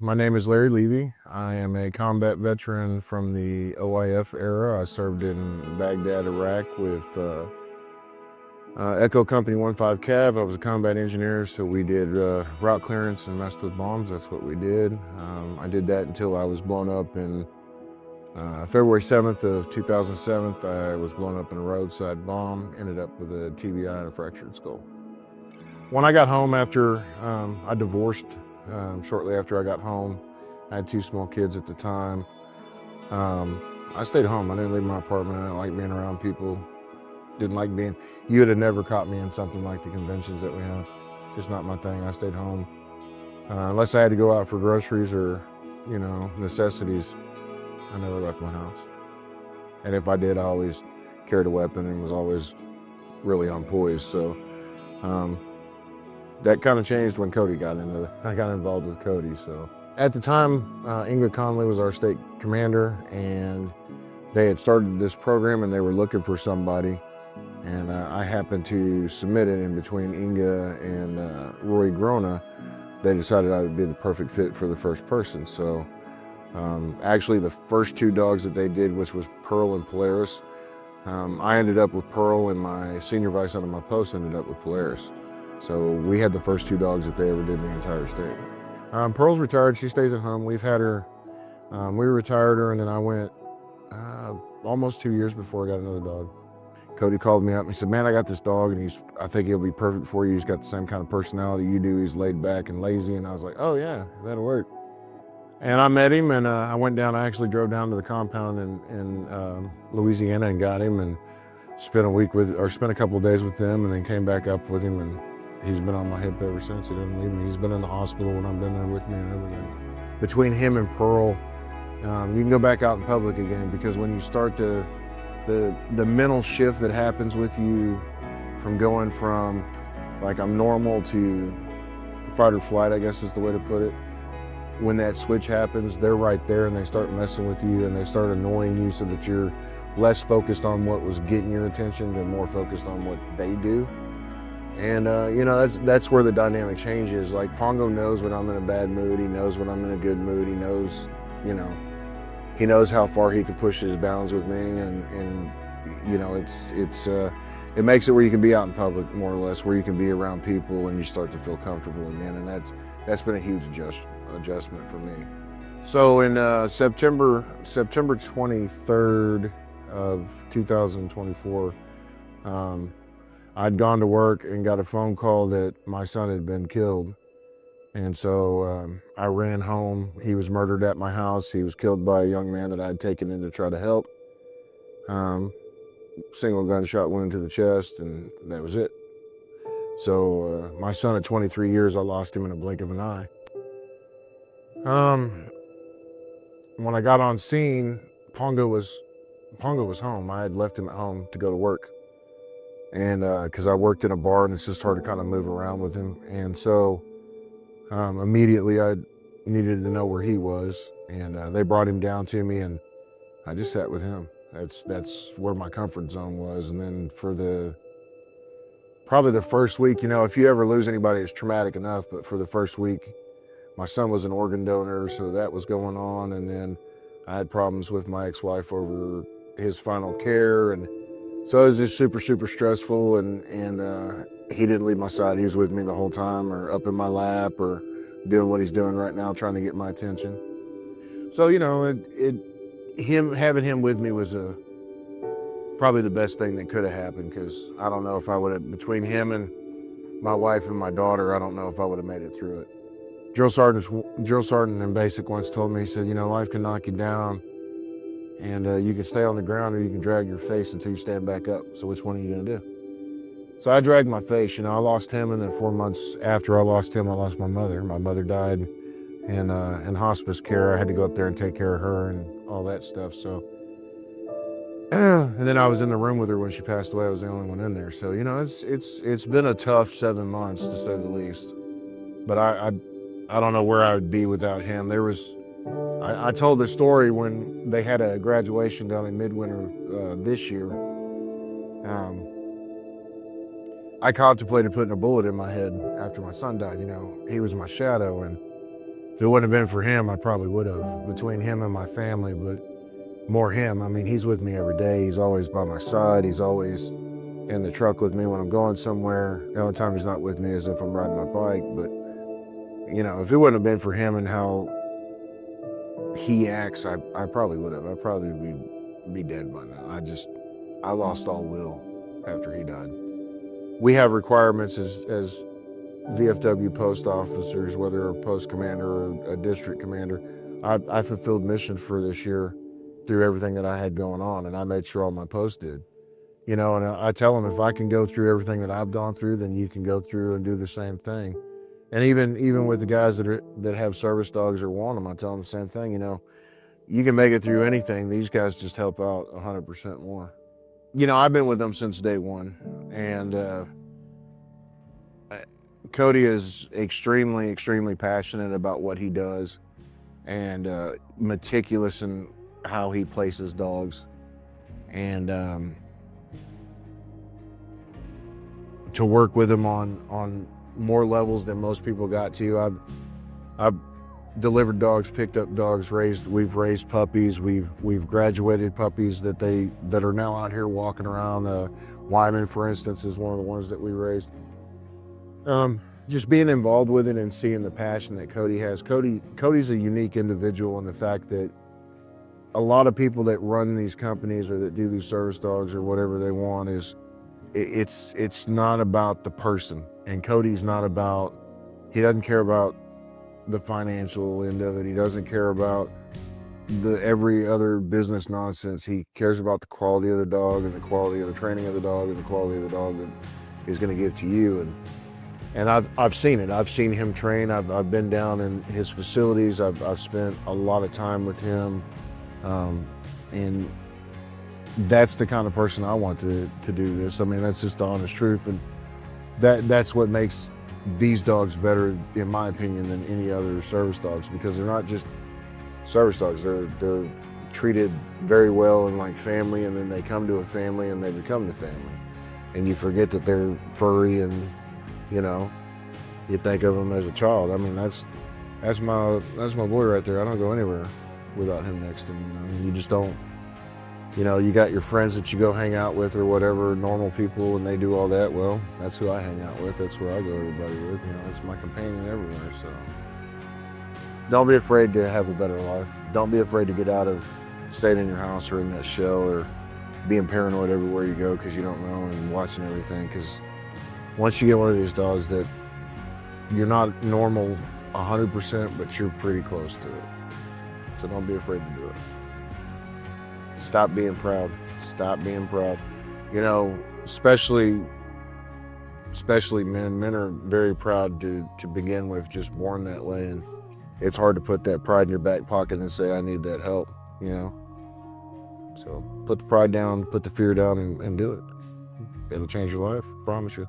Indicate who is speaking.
Speaker 1: My name is Larry Levy. I am a combat veteran from the OIF era. I served in Baghdad, Iraq with Echo Company 15 Cav. I was a combat engineer, so we did route clearance and messed with bombs. That's what we did. I did that until I was blown up in February 7th of 2007. I was blown up in a roadside bomb, ended up with a TBI and a fractured skull. When I got home after I divorced, shortly after I got home, I had two small kids at the time. I stayed home. I didn't leave my apartment. I didn't like being around people. Didn't like being, you would have never caught me in something like the conventions that we had. Just not my thing. I stayed home. Unless I had to go out for groceries or, necessities, I never left my house. And if I did, I always carried a weapon and was always really on poise. So that kind of changed when Cody got into it. I got involved with Cody. So at the time, Inga Conley was our state commander, and they had started this program and they were looking for somebody. And I happened to submit it in between Inga and Roy Grona. They decided I would be the perfect fit for the first person. So actually the first two dogs that they did, which was Pearl and Polaris, I ended up with Pearl, and my senior vice under my post ended up with Polaris. So we had the first two dogs that they ever did in the entire state. Pearl's retired. She stays at home. We've had her. We retired her, and then I went almost 2 years before I got another dog. Cody called me up and he said, "Man, I got this dog, and I think he'll be perfect for you. He's got the same kind of personality you do. He's laid back and lazy." And I was like, "Oh yeah, that'll work." And I met him, and I went down. I actually drove down to the compound in Louisiana and got him, and spent a couple of days with them, and then came back up with him, and he's been on my hip ever since. He doesn't leave me. He's been in the hospital when I've been there with me and everything. Between him and Pearl, you can go back out in public again, because when you start the mental shift that happens with you from going from like I'm normal to fight or flight, I guess is the way to put it. When that switch happens, they're right there, and they start messing with you, and they start annoying you, so that you're less focused on what was getting your attention than more focused on what they do. And that's where the dynamic changes. Like Pongo knows when I'm in a bad mood. He knows when I'm in a good mood. He knows, he knows how far he can push his bounds with me, and it makes it where you can be out in public more or less, where you can be around people and you start to feel comfortable again, and that's been a huge adjustment for me. So in September 23rd of 2024, I'd gone to work and got a phone call that my son had been killed. And so I ran home. He was murdered at my house. He was killed by a young man that I had taken in to try to help. Single gunshot wound to the chest, and that was it. So my son at 23 years, I lost him in a blink of an eye. When I got on scene, Pongo was home. I had left him at home to go to work. And because I worked in a bar, and it's just hard to kind of move around with him. And so immediately I needed to know where he was, and they brought him down to me, and I just sat with him. That's where my comfort zone was. And then for probably the first week, if you ever lose anybody, it's traumatic enough, but for the first week, my son was an organ donor, so that was going on. And then I had problems with my ex-wife over his final care, and so it was just super, super stressful, and he didn't leave my side. He was with me the whole time, or up in my lap, or doing what he's doing right now, trying to get my attention. So, having him with me was probably the best thing that could have happened, because I don't know if I would have, between him and my wife and my daughter, I don't know if I would have made it through it. Drill Sergeant in Basic once told me, he said, life can knock you down, and you can stay on the ground, or you can drag your face until you stand back up. So which one are you gonna do? So I dragged my face. I lost him, and then 4 months after I lost him, I lost my mother. My mother died in hospice care. I had to go up there and take care of her and all that stuff. So, and then I was in the room with her when she passed away. I was the only one in there. So it's been a tough 7 months, to say the least. But I don't know where I would be without him. I told the story when they had a graduation down in Midwinter this year. I contemplated putting a bullet in my head after my son died. He was my shadow, and If it wouldn't have been for him, I probably would have, between him and my family, but more him. I mean, he's with me every day. He's always by my side. He's always in the truck with me when I'm going somewhere. The only time he's not with me is if I'm riding my bike. But, you know, if it wouldn't have been for him and how he acts, I probably would have. I'd probably be dead by now. I lost all will after he died. We have requirements as VFW post officers, whether a post commander or a district commander. I fulfilled mission for this year through everything that I had going on, and I made sure all my posts did. You know, and I tell them, if I can go through everything that I've gone through, then you can go through and do the same thing. And even with the guys that have service dogs or want them, I tell them the same thing. You know, you can make it through anything. These guys just help out 100% more. You know, I've been with them since day one, and Cody is extremely passionate about what he does, and meticulous in how he places dogs, and to work with him on more levels than most people got to. I've delivered dogs, picked up dogs, we've raised puppies, we've graduated puppies that are now out here walking around. Wyman, for instance, is one of the ones that we raised. Just being involved with it and seeing the passion that Cody has. Cody's a unique individual in the fact that a lot of people that run these companies or that do these service dogs or whatever they want it's not about the person. And Cody's not about, he doesn't care about the financial end of it. He doesn't care about every other business nonsense. He cares about the quality of the dog and the quality of the training of the dog and the quality of the dog that he's going to give to you. And I've seen it. I've seen him train. I've been down in his facilities. I've spent a lot of time with him, and that's the kind of person I want to do this. I mean, that's just the honest truth, and that's what makes these dogs better, in my opinion, than any other service dogs, because they're not just service dogs. They're treated very well and like family, and then they come to a family and they become the family, and you forget that they're furry and, you know, you think of them as a child. I mean, that's my boy right there. I don't go anywhere without him next to me. You know? You just don't. You know, you got your friends that you go hang out with or whatever, normal people, and they do all that. Well, that's who I hang out with. That's where I go everybody with. You know, it's my companion everywhere. So don't be afraid to have a better life. Don't be afraid to get out of staying in your house or in that shell or being paranoid everywhere you go because you don't know, and watching everything. Because once you get one of these dogs that you're not normal 100%, but you're pretty close to it. So don't be afraid to do it. Stop being proud. Stop being proud. You know, especially men. Men are very proud to begin with, just born that way. And it's hard to put that pride in your back pocket and say, I need that help, you know? So put the pride down, put the fear down, and do it. It'll change your life, I promise you.